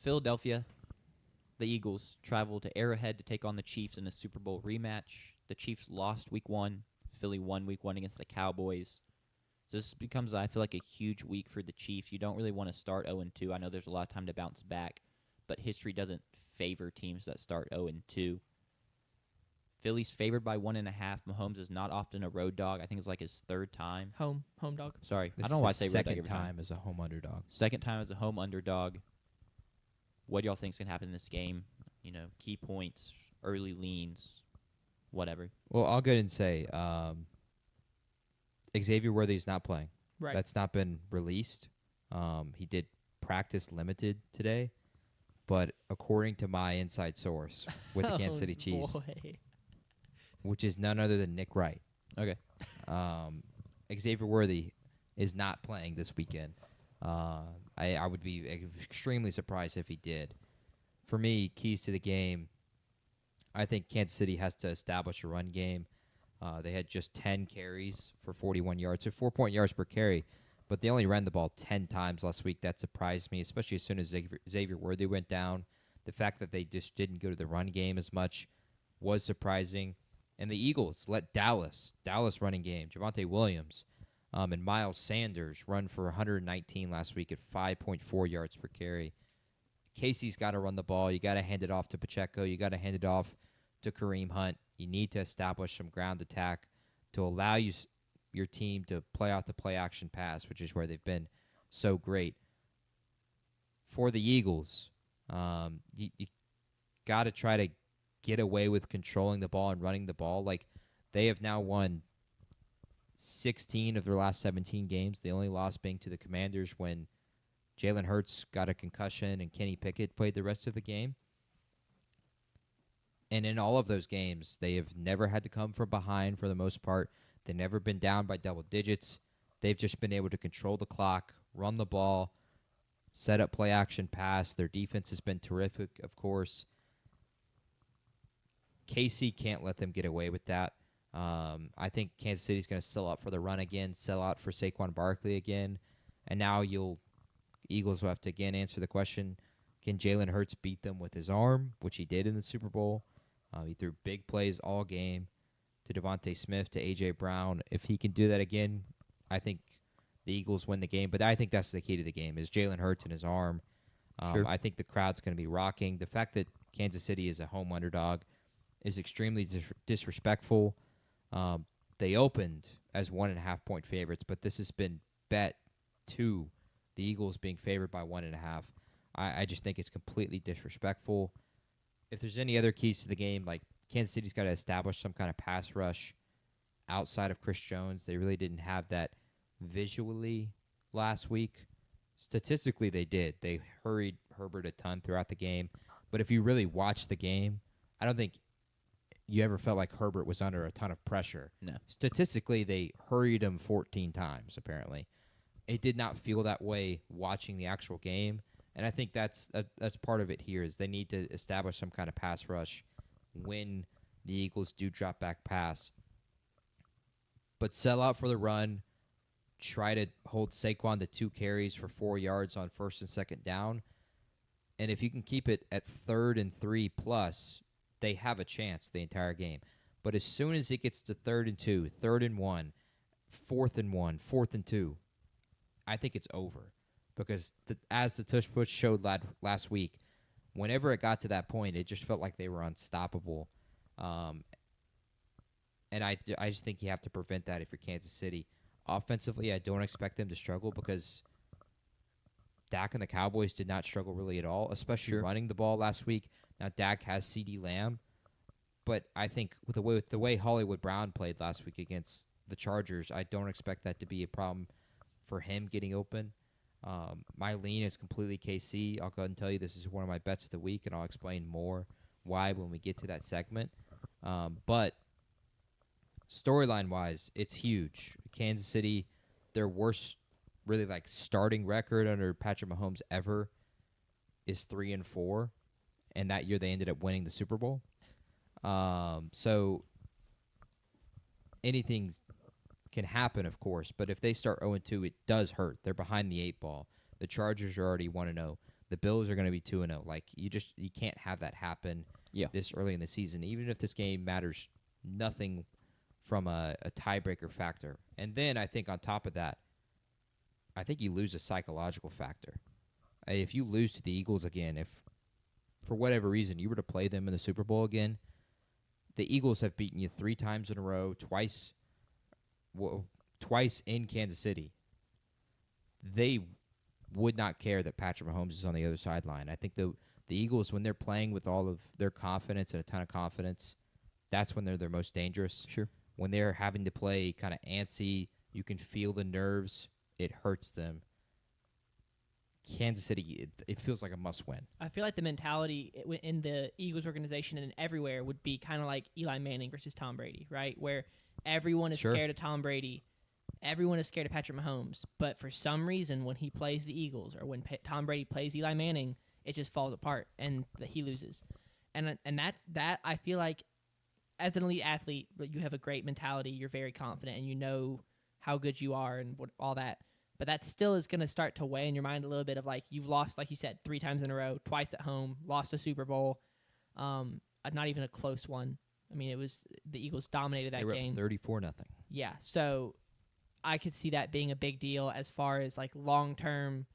Philadelphia, the Eagles travel to Arrowhead to take on the Chiefs in a Super Bowl rematch. The Chiefs lost Week 1. Philly won Week 1 against the Cowboys. So this becomes, I feel like, a huge week for the Chiefs. You don't really want to start 0-2. I know there's a lot of time to bounce back, but history doesn't favor teams that start 0-2. Philly's favored by 1.5. Mahomes is not often a road dog. I think it's like his third time. Home dog. Sorry, This I don't know why I is say his road dog second every time as a home underdog. Second time as a home underdog. What do y'all think is going to happen in this game? Key points, early leans, whatever. Well, I'll go ahead and say Xavier Worthy's not playing. Right. That's not been released. He did practice limited today, but according to my inside source with the Kansas City Chiefs, which is none other than Nick Wright. Okay. Xavier Worthy is not playing this weekend. I would be extremely surprised if he did. For me, keys to the game, I think Kansas City has to establish a run game. They had just 10 carries for 41 yards, so 4 yards per carry, but they only ran the ball 10 times last week. That surprised me, especially as soon as Xavier Worthy went down. The fact that they just didn't go to the run game as much was surprising. And the Eagles let Dallas running game, Javonte Williams, and Miles Sanders run for 119 last week at 5.4 yards per carry. Casey's got to run the ball. You got to hand it off to Pacheco. You got to hand it off to Kareem Hunt. You need to establish some ground attack to allow your team to play out the play-action pass, which is where they've been so great. For the Eagles, you got to try to get away with controlling the ball and running the ball. Like, they have now won 16 of their last 17 games. The only loss being to the Commanders when Jalen Hurts got a concussion and Kenny Pickett played the rest of the game. And in all of those games, they have never had to come from behind for the most part. They've never been down by double digits. They've just been able to control the clock, run the ball, set up play-action pass. Their defense has been terrific, of course. KC can't let them get away with that. I think Kansas City's going to sell out for the run again, sell out for Saquon Barkley again. And now Eagles will have to again answer the question, can Jalen Hurts beat them with his arm, which he did in the Super Bowl? He threw big plays all game to Devontae Smith, to A.J. Brown. If he can do that again, I think the Eagles win the game. But I think that's the key to the game is Jalen Hurts and his arm. Sure. I think the crowd's going to be rocking. The fact that Kansas City is a home underdog is extremely disrespectful. They opened as 1.5-point favorites, but this has been bet to the Eagles being favored by 1.5. I just think it's completely disrespectful. If there's any other keys to the game, like Kansas City's got to establish some kind of pass rush outside of Chris Jones. They really didn't have that visually last week. Statistically, they did. They hurried Herbert a ton throughout the game. But if you really watch the game, I don't think you ever felt like Herbert was under a ton of pressure. No. Statistically, they hurried him 14 times, apparently. It did not feel that way watching the actual game. And I think that's part of it here is they need to establish some kind of pass rush when the Eagles do drop back pass. But sell out for the run. Try to hold Saquon to 2 carries for 4 yards on first and second down. And if you can keep it at 3rd and 3+, they have a chance the entire game. But as soon as it gets to 3rd and 2, 3rd and 1, 4th and 1, 4th and 2, I think it's over. Because as the tush push showed last week, whenever it got to that point, it just felt like they were unstoppable. And I just think you have to prevent that if you're Kansas City. Offensively, I don't expect them to struggle because Dak and the Cowboys did not struggle really at all, especially running the ball last week. Now, Dak has CeeDee Lamb, but I think with the way Hollywood Brown played last week against the Chargers, I don't expect that to be a problem for him getting open. My lean is completely KC. I'll go ahead and tell you this is one of my bets of the week, and I'll explain more why when we get to that segment. But storyline-wise, it's huge. Kansas City, their worst really starting record under Patrick Mahomes ever is 3-4, and that year they ended up winning the Super Bowl. So anything can happen, of course, but if they start 0-2, it does hurt. They're behind the 8 ball. The Chargers are already 1-0. The Bills are going to be 2-0. Like you can't have that happen Yeah. this early in the season, even if this game matters nothing from a tiebreaker factor. And then I think on top of that, I think you lose a psychological factor. If you lose to the Eagles again, if for whatever reason you were to play them in the Super Bowl again, the Eagles have beaten you 3 times in a row, twice in Kansas City. They would not care that Patrick Mahomes is on the other sideline. I think the Eagles, when they're playing with all of their confidence and a ton of confidence, that's when they're their most dangerous. Sure. When they're having to play kind of antsy, you can feel the nerves. It hurts them. Kansas City, it feels like a must-win. I feel like the mentality in the Eagles organization and everywhere would be kind of like Eli Manning versus Tom Brady, right? Where everyone is scared of Tom Brady. Everyone is scared of Patrick Mahomes. But for some reason, when he plays the Eagles or when Tom Brady plays Eli Manning, it just falls apart and he loses. And that I feel like as an elite athlete, you have a great mentality. You're very confident and you know how good you are and all that. But that still is going to start to weigh in your mind a little bit of like you've lost, like you said, 3 times in a row, twice at home, lost a Super Bowl, not even a close one. I mean, it was the Eagles dominated that game. They were up 34-0. Yeah, so I could see that being a big deal as far as like long-term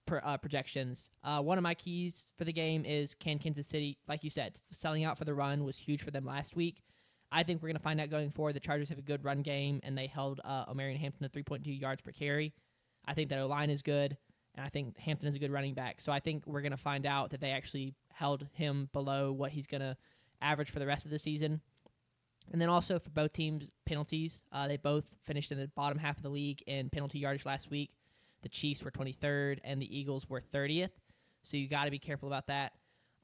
projections. One of my keys for the game is can Kansas City, like you said, selling out for the run was huge for them last week. I think we're going to find out going forward the Chargers have a good run game, and they held Omarion Hampton to 3.2 yards per carry. I think that O-line is good, and I think Hampton is a good running back. So I think we're going to find out that they actually held him below what he's going to average for the rest of the season. And then also for both teams, penalties. They both finished in the bottom half of the league in penalty yardage last week. The Chiefs were 23rd, and the Eagles were 30th. So you got to be careful about that.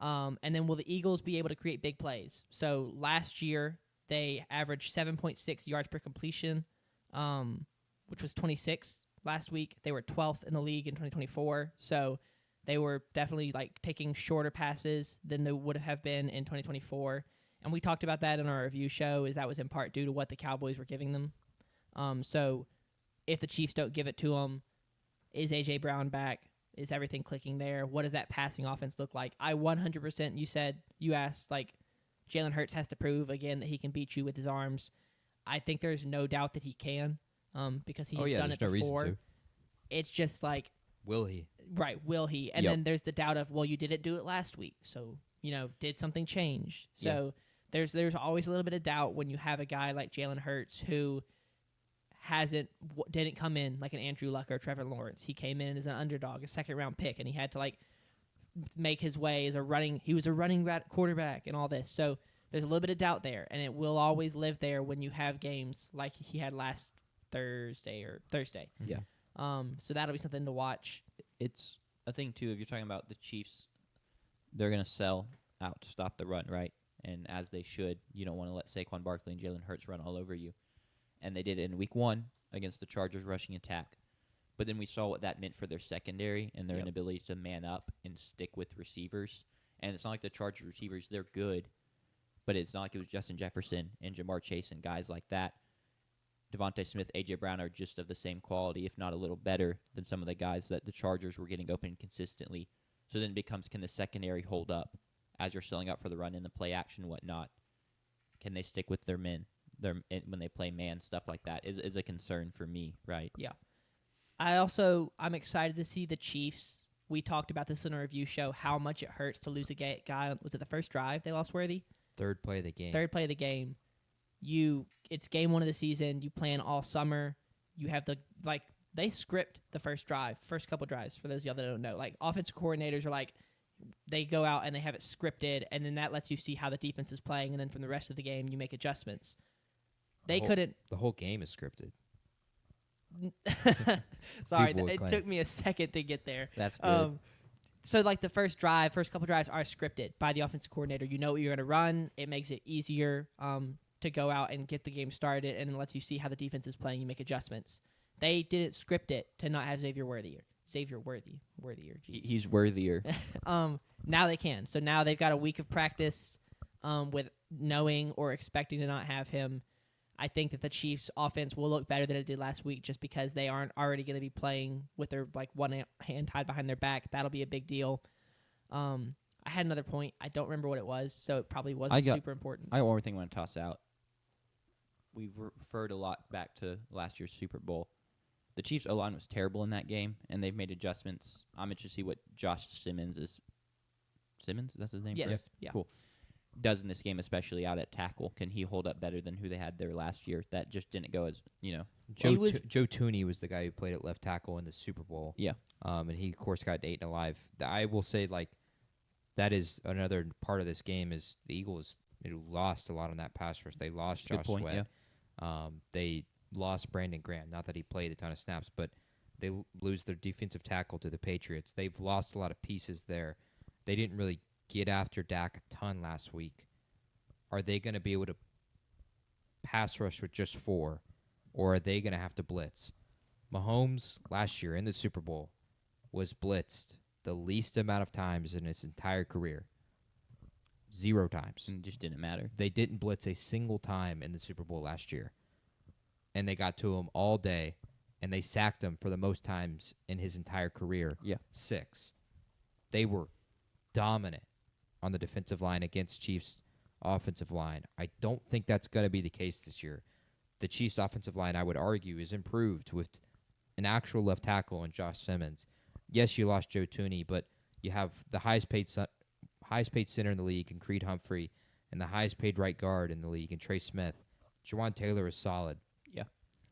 And then will the Eagles be able to create big plays? So last year, they averaged 7.6 yards per completion, which was 26th last week. They were 12th in the league in 2024. So they were definitely like taking shorter passes than they would have been in 2024. And we talked about that in our review show, is that was in part due to what the Cowboys were giving them. So if the Chiefs don't give it to them, is A.J. Brown back? Is everything clicking there? What does that passing offense look like? I 100%, you asked, like, Jalen Hurts has to prove again that he can beat you with his arms. I think there's no doubt that he can, because he's done it before. It's just like, will he? Right, will he? And then there's the doubt of, well, you didn't do it last week, so did something change? So there's always a little bit of doubt when you have a guy like Jalen Hurts who didn't come in like an Andrew Luck or Trevor Lawrence. He came in as an underdog, a second-round pick, and he had to like make his way as he was a running quarterback and all this. So there's a little bit of doubt there, and it will always live there when you have games like he had last Thursday. Yeah. So that'll be something to watch. It's a thing too. If you're talking about the Chiefs, they're gonna sell out to stop the run, right? And as they should. You don't want to let Saquon Barkley and Jalen Hurts run all over you. And they did it in Week 1 against the Chargers rushing attack. But then we saw what that meant for their secondary and their inability to man up and stick with receivers. And it's not like the Chargers receivers, they're good, but it's not like it was Justin Jefferson and Jamar Chase and guys like that. Devontae Smith, A.J. Brown are just of the same quality, if not a little better, than some of the guys that the Chargers were getting open consistently. So then it becomes, can the secondary hold up as you're selling out for the run and the play action and whatnot? Can they stick with their men when they play man, stuff like that is a concern for me, right? Yeah. I'm excited to see the Chiefs. We talked about this in a review show, how much it hurts to lose a guy. Was it the first drive they lost Worthy? Third play of the game. It's game 1 of the season. You plan all summer. You have they script the first couple drives, for those of y'all that don't know. Like, offensive coordinators are like, they go out and they have it scripted, and then that lets you see how the defense is playing, and then from the rest of the game, you make adjustments. The whole game is scripted. Sorry, it took me a second to get there. That's good. So, like, the first couple drives are scripted by the offensive coordinator. You know what you're going to run. It makes it easier to go out and get the game started, and then lets you see how the defense is playing. You make adjustments. They didn't script it to not have Xavier Worthier. Worthier. Geez. He's worthier. Now they can. So now they've got a week of practice with knowing or expecting to not have him. I think that the Chiefs' offense will look better than it did last week just because they aren't already going to be playing with their one hand tied behind their back. That'll be a big deal. I had another point. I don't remember what it was, so it probably wasn't super important. I got one more thing I want to toss out. We've referred a lot back to last year's Super Bowl. The Chiefs' O-line was terrible in that game, and they've made adjustments. I'm interested to see what Josh Simmons is. Simmons? That's his name? Yes. Correct? Yeah. Cool. Does in this game, especially out at tackle. Can he hold up better than who they had there last year? That just didn't go as, Joe Tooney was the guy who played at left tackle in the Super Bowl. Yeah. And he, of course, got 8 and alive. I will say, that is another part of this game is the Eagles lost a lot on that pass rush. They lost Josh Sweat. Yeah. They lost Brandon Graham. Not that he played a ton of snaps, but they lose their defensive tackle to the Patriots. They've lost a lot of pieces there. They didn't really get after Dak a ton last week. Are they going to be able to pass rush with just 4, or are they going to have to blitz? Mahomes last year in the Super Bowl was blitzed the least amount of times in his entire career. 0 times. And it just didn't matter. They didn't blitz a single time in the Super Bowl last year. And they got to him all day, and they sacked him for the most times in his entire career. Yeah. 6. They were dominant on the defensive line against Chiefs' offensive line. I don't think that's going to be the case this year. The Chiefs' offensive line, I would argue, is improved with an actual left tackle in Josh Simmons. Yes, you lost Joe Tooney, but you have the highest paid center in the league in Creed Humphrey and the highest paid right guard in the league in Trey Smith. Juwan Taylor is solid. Yeah.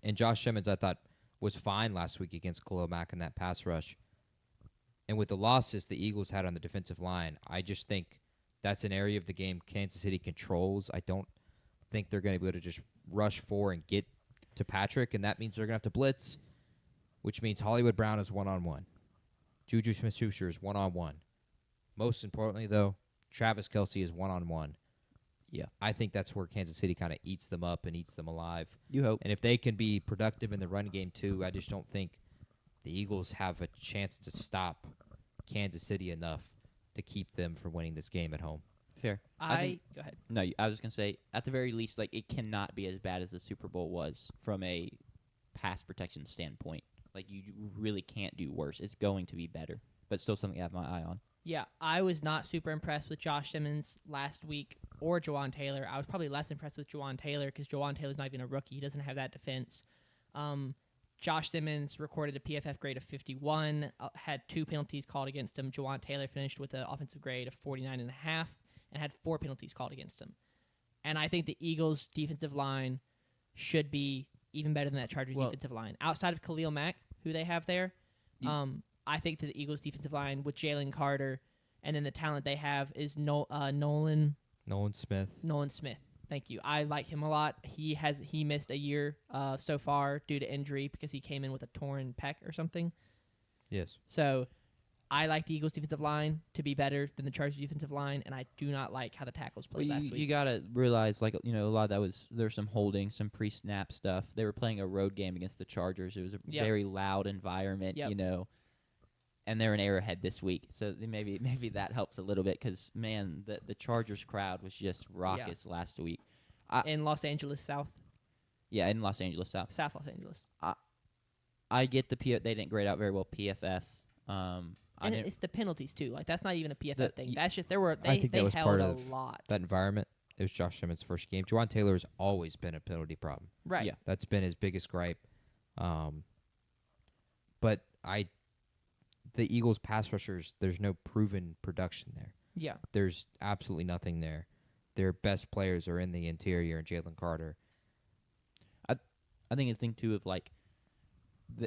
And Josh Simmons, I thought, was fine last week against Khalil Mack in that pass rush. And with the losses the Eagles had on the defensive line, I just think that's an area of the game Kansas City controls. I don't think they're going to be able to just rush 4 and get to Patrick, and that means they're going to have to blitz, which means Hollywood Brown is one-on-one. Juju Smith-Schuster is one-on-one. Most importantly, though, Travis Kelce is one-on-one. Yeah. I think that's where Kansas City kind of eats them up and eats them alive. You hope. And if they can be productive in the run game, too, I just don't think the Eagles have a chance to stop Kansas City enough to keep them from winning this game at home. Fair. Go ahead. No, I was just going to say, at the very least, it cannot be as bad as the Super Bowl was from a pass protection standpoint. You really can't do worse. It's going to be better, but still something I have my eye on. Yeah, I was not super impressed with Josh Simmons last week or Juwan Taylor. I was probably less impressed with Juwan Taylor because Juwan Taylor's not even a rookie. He doesn't have that defense. Josh Simmons recorded a PFF grade of 51, had 2 penalties called against him. Juwan Taylor finished with an offensive grade of 49.5 and had 4 penalties called against him. And I think the Eagles' defensive line should be even better than that Chargers defensive line. Outside of Khalil Mack, who they have there, I think that the Eagles' defensive line with Jalen Carter and then the talent they have is Nolan Smith. Nolan Smith. Thank you. I like him a lot. He missed a year so far due to injury because he came in with a torn pec or something. Yes. So I like the Eagles' defensive line to be better than the Chargers' defensive line, and I do not like how the tackles played last week. You gotta realize, a lot of that there's some holding, some pre-snap stuff. They were playing a road game against the Chargers. It was a very loud environment, and they're in Arrowhead this week, so maybe that helps a little bit because man, the Chargers crowd was just raucous last week. In Los Angeles South. Yeah, in Los Angeles South. South Los Angeles. I get they didn't grade out very well PFF. And it's the penalties too. That's not even a PFF thing. That's just I think that was held part a of lot. that environment. It was Josh Simmons' first game. Juwan Taylor has always been a penalty problem. Right. Yeah. That's been his biggest gripe. But the Eagles' pass rushers, there's no proven production there. Yeah. There's absolutely nothing there. Their best players are in the interior and Jalen Carter. I think the thing too of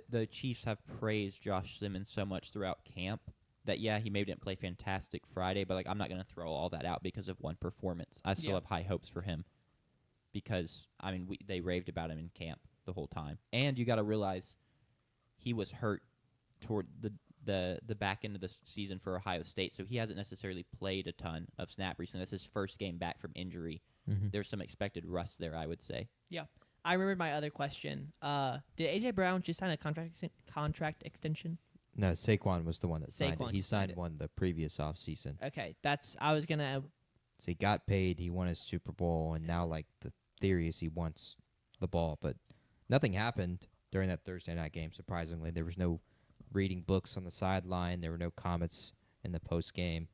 the Chiefs have praised Josh Simmons so much throughout camp that he maybe didn't play fantastic Friday, but I'm not going to throw all that out because of one performance. I still have high hopes for him because they raved about him in camp the whole time, and you got to realize he was hurt toward the back end of the season for Ohio State, so he hasn't necessarily played a ton of snap recently. That's his first game back from injury. Mm-hmm. There's some expected rust there, I would say. Yeah. I remembered my other question. Did A.J. Brown just sign a contract extension? No, Saquon was the one that signed Saquon it. He signed it. one the previous offseason. Okay, I was gonna. So he got paid, he won his Super Bowl, and now the theory is he wants the ball. But nothing happened during that Thursday night game, surprisingly. There was no reading books on the sideline. There were no comments in the post game.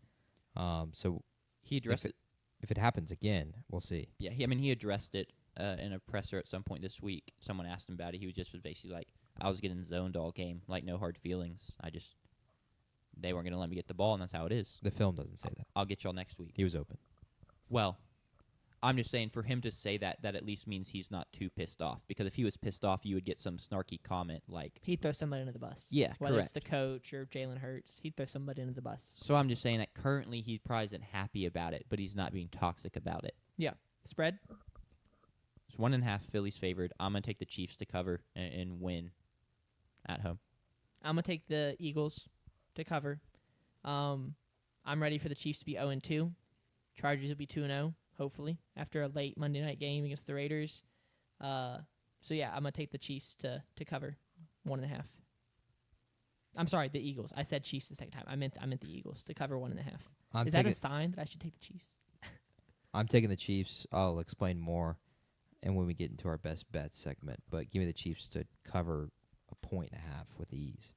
So He addressed it. if it happens again, we'll see. Yeah, he addressed it in a presser at some point this week. Someone asked him about it. He was basically like, I was getting zoned all game, like no hard feelings. They weren't going to let me get the ball, and that's how it is. The film doesn't say that. I'll get y'all next week. He was open. Well, I'm just saying for him to say that at least means he's not too pissed off. Because if he was pissed off, you would get some snarky comment like, He'd throw somebody under the bus. Yeah, Whether it's correct. the coach or Jalen Hurts, he'd throw somebody under the bus. So I'm just saying that currently he probably isn't happy about it, but he's not being toxic about it. Yeah. Spread? It's 1.5. Phillies favored. I'm gonna take the Chiefs to cover and win at home. I'm going to take the Eagles to cover. I'm ready for the Chiefs to be 0-2. Chargers will be 2-0, hopefully, after a late Monday night game against the Raiders. So, yeah, I'm going to take the Chiefs to cover 1.5. I'm sorry, the Eagles. I said Chiefs the second time. I meant the Eagles to cover 1.5. Is that a sign that I should take the Chiefs? I'm taking the Chiefs. I'll explain more and when we get into our best bets segment. But give me the Chiefs to cover 1.5 with ease.